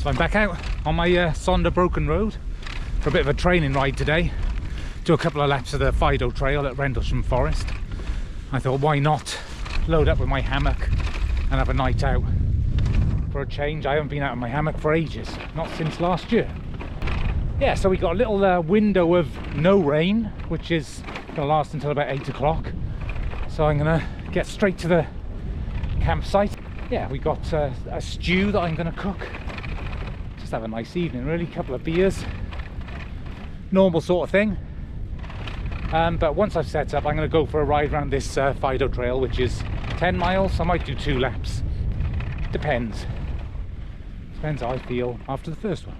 So I'm back out on my Sonder Broken Road for a bit of a training ride today. Do a couple of laps of the Fido Trail at Rendlesham Forest. I thought, why not load up with my hammock and have a night out for a change. I haven't been out of my hammock for ages, not since last year. Yeah, so we got a little window of no rain, which is going to last until about 8 o'clock. So I'm going to get straight to the campsite. Yeah, we got a stew that I'm going to cook. Just have a nice evening, really. Couple of beers, normal sort of thing. But once I've set up, I'm going to go for a ride around this Fido Trail, which is 10 miles. I might do 2 laps. Depends how I feel after the first one.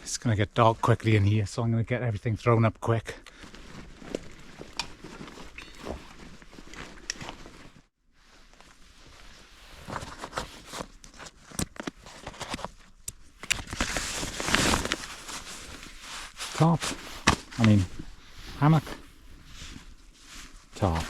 It's going to get dark quickly in here, so I'm going to get everything thrown up quick. Tarp, hammock, tarp.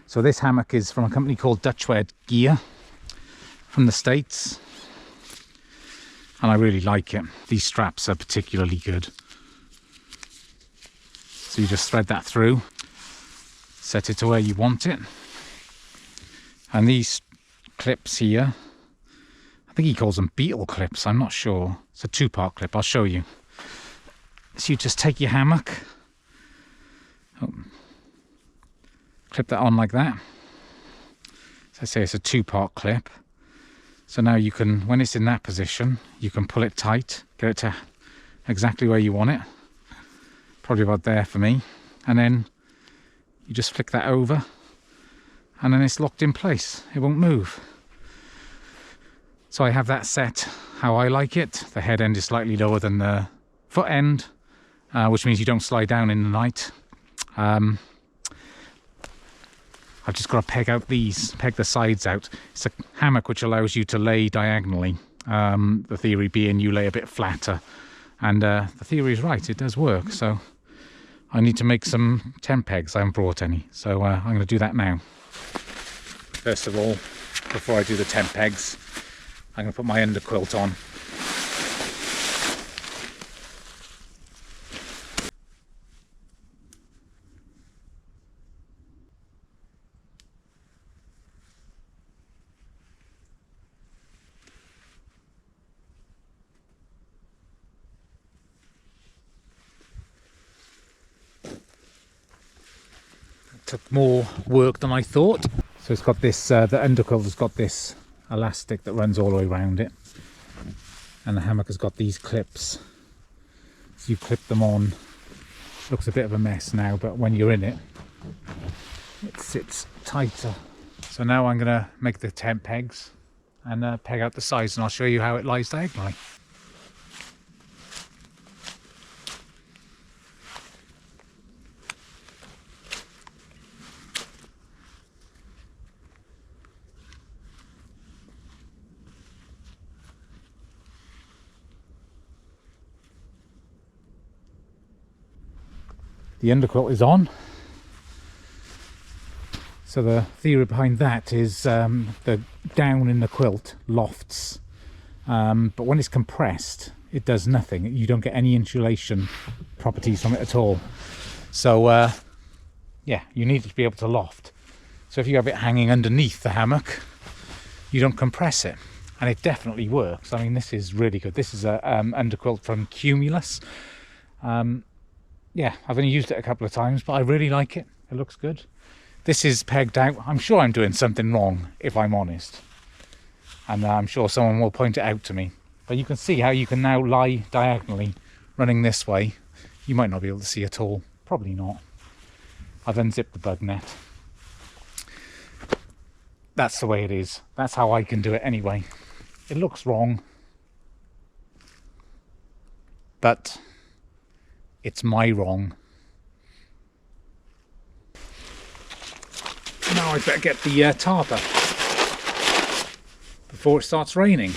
So this hammock is from a company called Dutchware Gear from the States, and I really like it. These straps are particularly good. So you just thread that through, set it to where you want it, and these clips here, I think he calls them beetle clips, I'm not sure. It's a 2-part clip, I'll show you. So you just take your hammock, clip that on like that. So I say it's a 2-part clip. So now you can, when it's in that position, you can pull it tight, get it to exactly where you want it. Probably about there for me. And then you just flick that over and then it's locked in place. It won't move. So I have that set how I like it. The head end is slightly lower than the foot end, which means you don't slide down in the night. I've just got to peg the sides out. It's a hammock which allows you to lay diagonally. The theory being you lay a bit flatter. And the theory is right, it does work. So I need to make some tent pegs. I haven't brought any. So I'm going to do that now. First of all, before I do the tent pegs, I'm going to put my underquilt on. Took more work than I thought. So it's got this, the underquilt has got this elastic that runs all the way around it, and the hammock has got these clips. So you clip them on. Looks a bit of a mess now, but when you're in it, it sits tighter. So now I'm going to make the tent pegs and peg out the sides, and I'll show you how it lies diagonally. The underquilt is on. So the theory behind that is the down in the quilt lofts, but when it's compressed it does nothing. You don't get any insulation properties from it at all. So yeah, you need it to be able to loft. So if you have it hanging underneath the hammock, you don't compress it, and it definitely works. I mean, this is really good. This is a underquilt from Cumulus. Yeah, I've only used it a couple of times, but I really like it. It looks good. This is pegged out. I'm sure I'm doing something wrong, if I'm honest. And I'm sure someone will point it out to me. But you can see how you can now lie diagonally, running this way. You might not be able to see at all. Probably not. I've unzipped the bug net. That's the way it is. That's how I can do it anyway. It looks wrong, but it's my wrong. Now I better get the tarp up before it starts raining.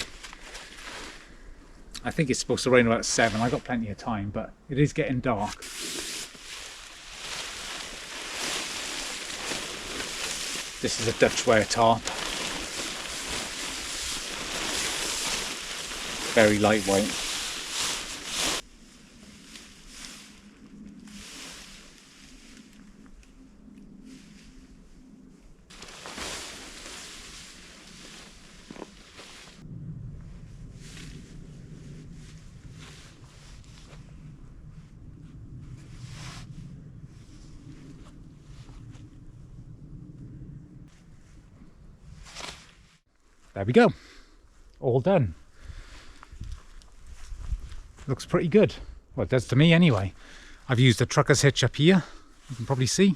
I think it's supposed to rain about 7. I've got plenty of time, but it is getting dark. This is a Dutchware tarp. Very lightweight. There we go, all done. Looks pretty good. Well, it does to me anyway. I've used a trucker's hitch up here, you can probably see.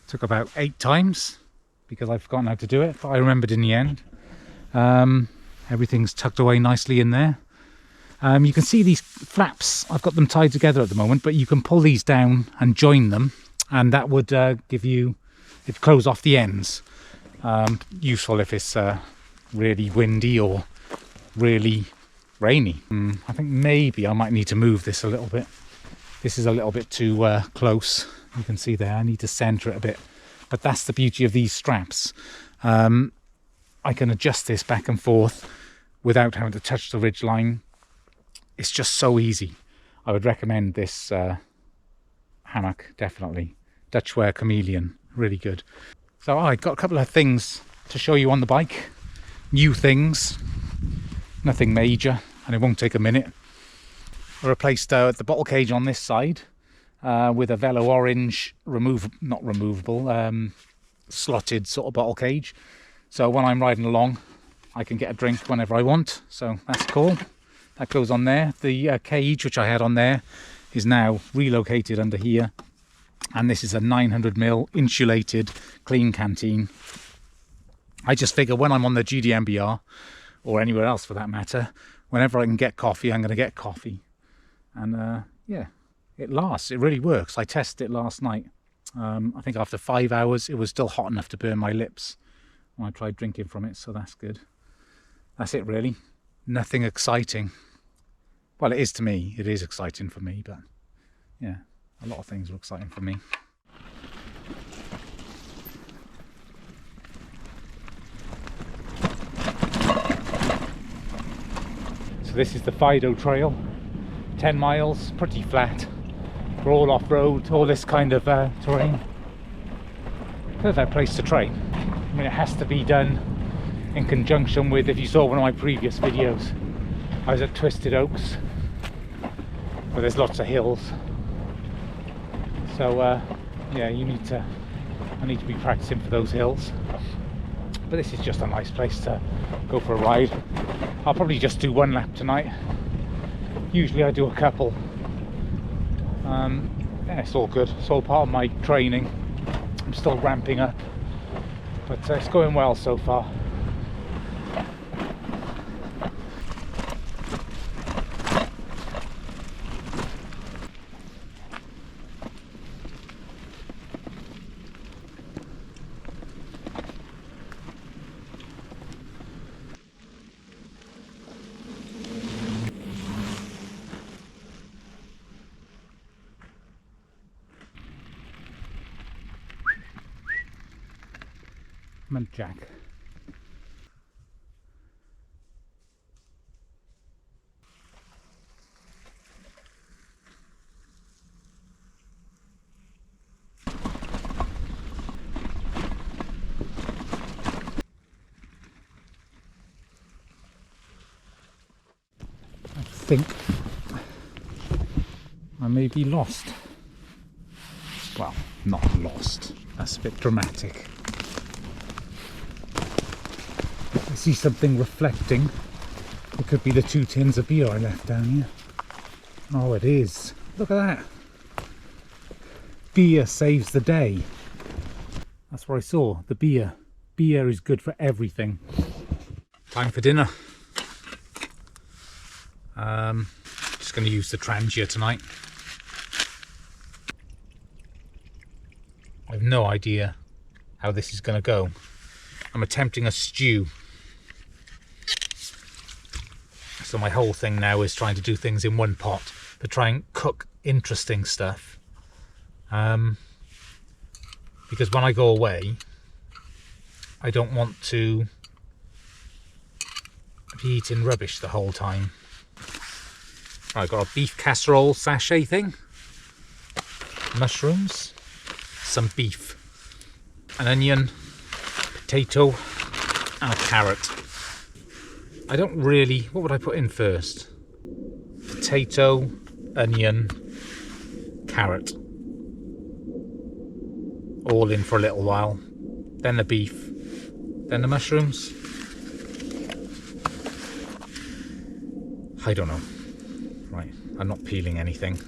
Took about 8 times because I've forgotten how to do it, but I remembered in the end. Everything's tucked away nicely in there. You can see these flaps, I've got them tied together at the moment, but you can pull these down and join them, and that would give you, it close off the ends. Useful if it's really windy or really rainy. I think maybe I might need to move this a little bit. This is a little bit too close. You can see there, I need to centre it a bit. But that's the beauty of these straps. I can adjust this back and forth without having to touch the ridge line. It's just so easy. I would recommend this hammock, definitely. Dutchware Chameleon, really good. So I got a couple of things to show you on the bike. New things, nothing major, and it won't take a minute. I replaced the bottle cage on this side with a Velo orange not removable, slotted sort of bottle cage. So when I'm riding along, I can get a drink whenever I want. So that's cool. That goes on there. The cage which I had on there is now relocated under here. And this is a 900ml insulated clean canteen. I just figure when I'm on the GDMBR, or anywhere else for that matter, whenever I can get coffee, I'm going to get coffee. And yeah, it lasts. It really works. I tested it last night. I think after 5 hours, it was still hot enough to burn my lips when I tried drinking from it, so that's good. That's it really. Nothing exciting. Well, it is to me. It is exciting for me, but yeah. A lot of things are exciting for me. So this is the Fido Trail, 10 miles, pretty flat. We're all off-road, all this kind of terrain. Perfect place to train. I mean, it has to be done in conjunction with, if you saw one of my previous videos, I was at Twisted Oaks, where there's lots of hills. So yeah, I need to be practicing for those hills. But this is just a nice place to go for a ride. I'll probably just do 1 lap tonight. Usually I do a couple. Yeah, it's all good. It's all part of my training. I'm still ramping up, but it's going well so far. Jack. I think I may be lost. Well, not lost. That's a bit dramatic. I see something reflecting. It could be the 2 tins of beer I left down here. Oh, it is. Look at that. Beer saves the day. That's what I saw, the beer. Beer is good for everything. Time for dinner. Just going to use the Trangia tonight. I've no idea how this is going to go. I'm attempting a stew. So my whole thing now is trying to do things in one pot, but try and cook interesting stuff. Because when I go away, I don't want to be eating rubbish the whole time. Right, I've got a beef casserole sachet thing, mushrooms, some beef, an onion, potato and a carrot. I don't really, what would I put in first? Potato, onion, carrot. All in for a little while. Then the beef, then the mushrooms. I don't know. Right, I'm not peeling anything.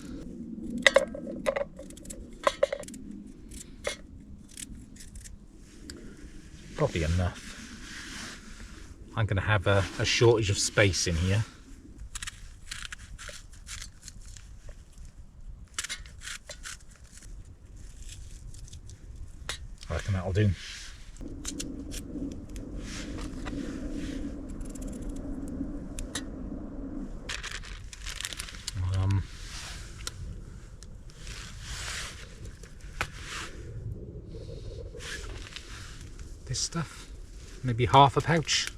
Probably enough. I'm going to have a shortage of space in here. I reckon that'll do. This stuff, maybe half a pouch.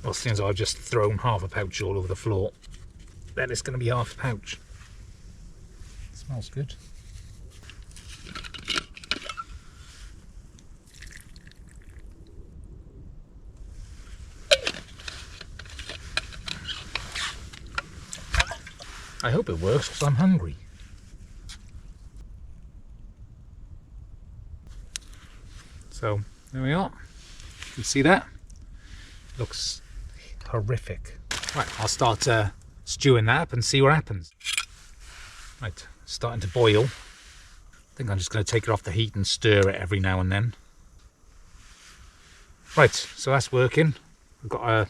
Well, since I've just thrown half a pouch all over the floor, then it's going to be half a pouch. Smells good. I hope it works because I'm hungry. So there we are. You see that? Looks horrific. Right, I'll start stewing that up and see what happens. Right, starting to boil. I think I'm just going to take it off the heat and stir it every now and then. Right, so that's working. I've got a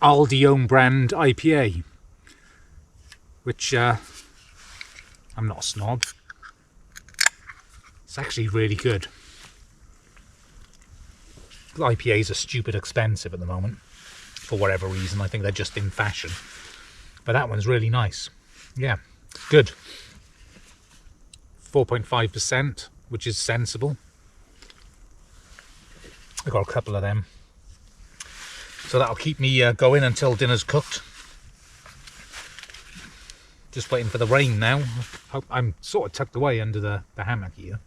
Aldi own brand IPA, which I'm not a snob. It's actually really good. IPAs are stupid expensive at the moment for whatever reason. I think they're just in fashion, but that one's really nice. Yeah, good. 4.5%, which is sensible. I've got a couple of them, so that'll keep me going until dinner's cooked. Just waiting for the rain now. I'm sort of tucked away under the hammock here,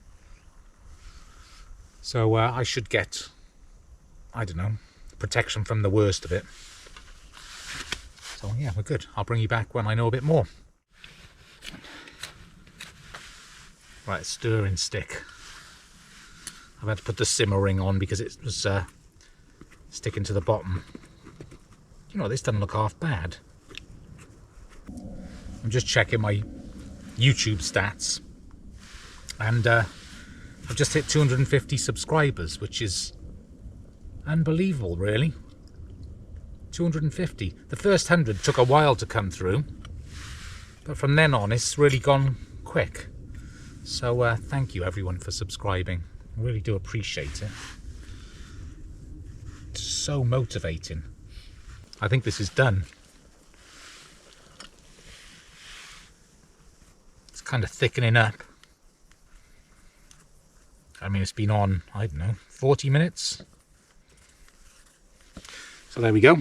so I should get, I don't know, protection from the worst of it. So yeah, we're good. I'll bring you back when I know a bit more. Right, stirring stick. I've had to put the simmering on because it was sticking to the bottom. You know, this doesn't look half bad. I'm just checking my YouTube stats, and I've just hit 250 subscribers, which is unbelievable, really. 250. The first 100 took a while to come through, but from then on it's really gone quick. So thank you everyone for subscribing. I really do appreciate it. It's so motivating. I think this is done. It's kind of thickening up. I mean, it's been on, I don't know, 40 minutes. So there we go.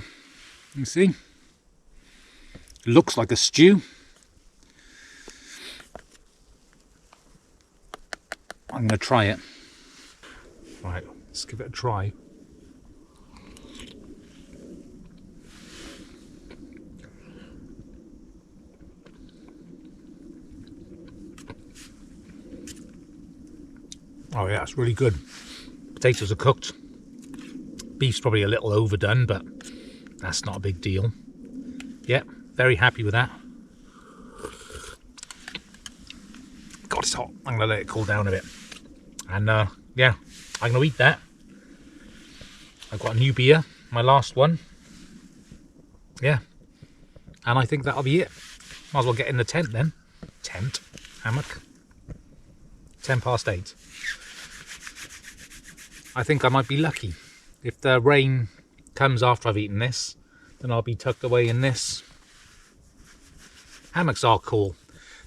You see? It looks like a stew. I'm going to try it. Right, let's give it a try. Oh yeah, it's really good. Potatoes are cooked. Beef's probably a little overdone, but that's not a big deal. Yeah, very happy with that. God, it's hot. I'm going to let it cool down a bit. And yeah, I'm going to eat that. I've got a new beer, my last one. Yeah, and I think that'll be it. Might as well get in the tent then. Tent? Hammock? 8:10. I think I might be lucky. If the rain comes after I've eaten this, then I'll be tucked away in this. Hammocks are cool.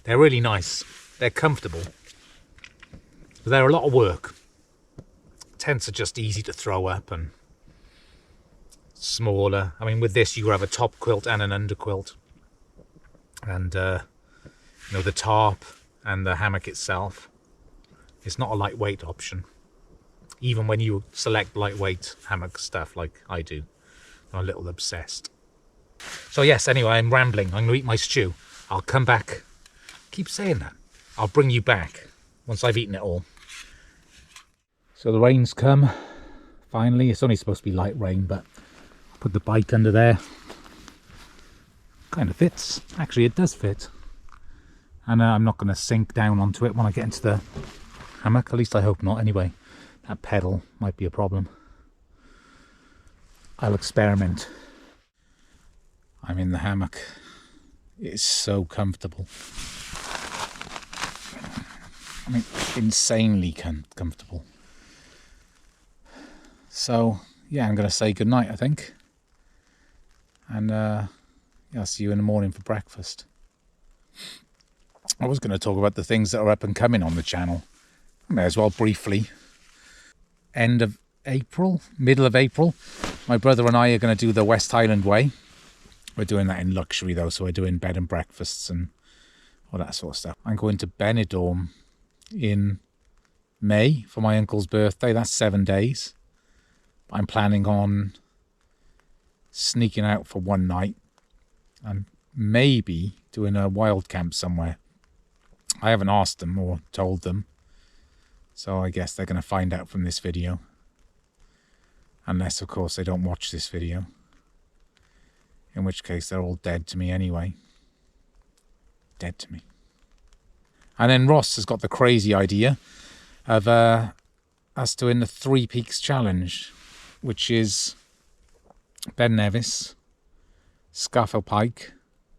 They're really nice. They're comfortable. But they're a lot of work. Tents are just easy to throw up and smaller. I mean, with this you have a top quilt and an under quilt. And, you know, the tarp and the hammock itself. It's not a lightweight option. Even when you select lightweight hammock stuff like I do. I'm a little obsessed. So yes, anyway, I'm rambling. I'm going to eat my stew. I'll come back. Keep saying that. I'll bring you back once I've eaten it all. So the rain's come. Finally, it's only supposed to be light rain, but I'll put the bike under there. Kind of fits. Actually, it does fit. And I'm not going to sink down onto it when I get into the hammock. At least I hope not. Anyway, that pedal might be a problem. I'll experiment. I'm in the hammock. It's so comfortable. I mean, insanely comfortable. So, yeah, I'm going to say goodnight, I think. And yeah, I'll see you in the morning for breakfast. I was going to talk about the things that are up and coming on the channel. I may as well briefly. End of April, middle of April, my brother and I are going to do the West Highland Way. We're doing that in luxury though, so we're doing bed and breakfasts and all that sort of stuff. I'm going to Benidorm in May for my uncle's birthday. That's 7 days. I'm planning on sneaking out for one night and maybe doing a wild camp somewhere. I haven't asked them or told them, so I guess they're going to find out from this video. Unless, of course, they don't watch this video. In which case, they're all dead to me anyway. Dead to me. And then Ross has got the crazy idea of us doing the 3 Peaks Challenge, which is Ben Nevis, Scafell Pike,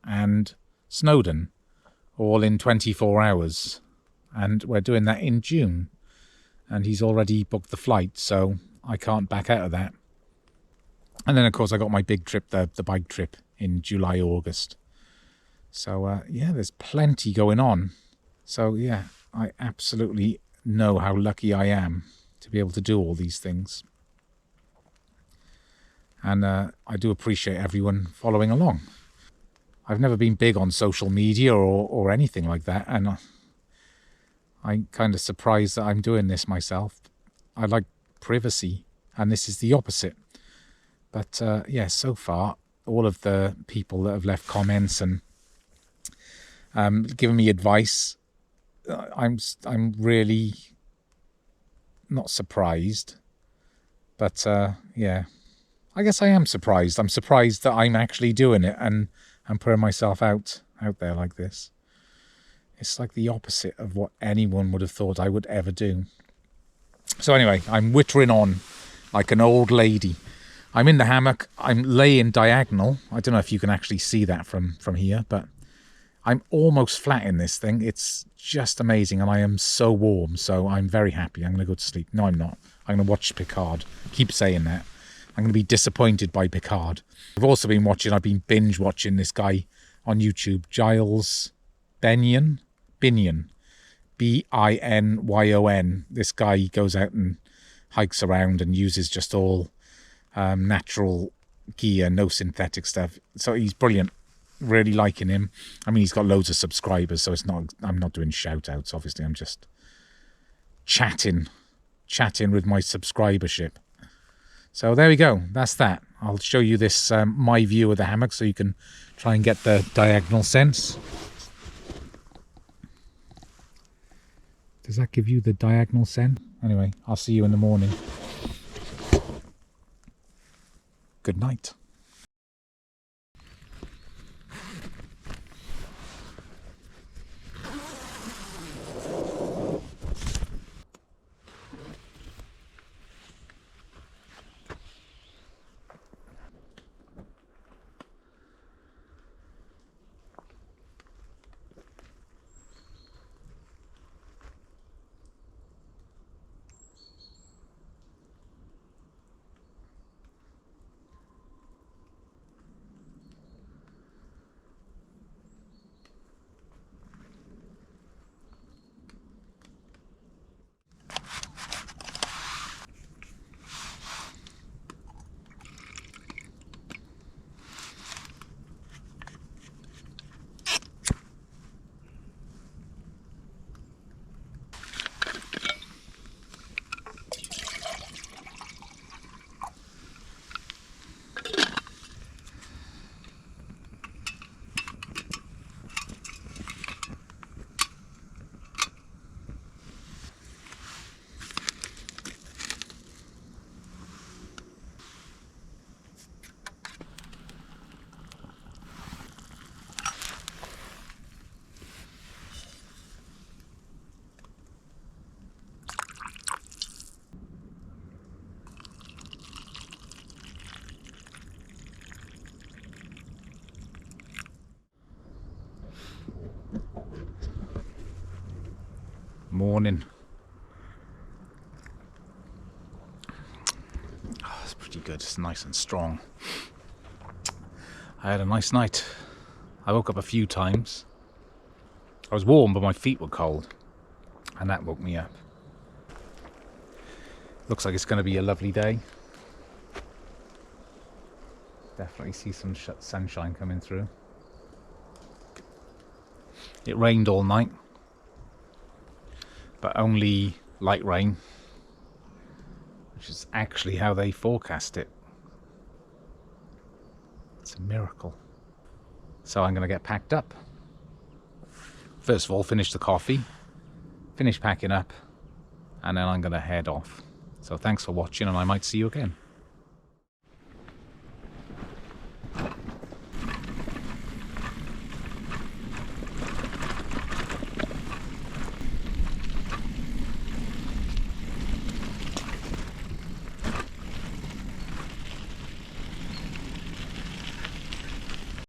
and Snowdon, all in 24 hours. And we're doing that in June. And he's already booked the flight, so I can't back out of that. And then, of course, I got my big trip, the bike trip, in July, August. So, yeah, there's plenty going on. So, yeah, I absolutely know how lucky I am to be able to do all these things. And I do appreciate everyone following along. I've never been big on social media or anything like that, and I'm kind of surprised that I'm doing this myself. I like privacy, and this is the opposite. But yeah, so far, all of the people that have left comments and given me advice, I'm really not surprised. But yeah, I guess I am surprised. I'm surprised that I'm actually doing it and I'm putting myself out there like this. It's like the opposite of what anyone would have thought I would ever do. So anyway, I'm whittering on like an old lady. I'm in the hammock. I'm laying diagonal. I don't know if you can actually see that from here, but I'm almost flat in this thing. It's just amazing, and I am so warm, so I'm very happy. I'm going to go to sleep. No, I'm not. I'm going to watch Picard. Keep saying that. I'm going to be disappointed by Picard. I've been binge watching this guy on YouTube, Giles Binyon. Binyon. Binyon. This guy goes out and hikes around and uses just all natural gear, no synthetic stuff. So he's brilliant. Really liking him. I mean, he's got loads of subscribers, so I'm not doing shout outs, obviously. I'm just chatting with my subscribership. So there we go. That's that. I'll show you this, my view of the hammock, so you can try and get the diagonal sense. Does that give you the diagonal sense? Anyway, I'll see you in the morning. Good night. morning. Oh, it's pretty good. It's nice and strong. I had a nice night. I woke up a few times. I was warm, but my feet were cold, and that woke me up. Looks like it's going to be a lovely day. Definitely see some sunshine coming through. It rained all night, but only light rain, which is actually how they forecast it. It's a miracle. So I'm going to get packed up. First of all, finish the coffee, finish packing up, and then I'm going to head off. So thanks for watching, and I might see you again.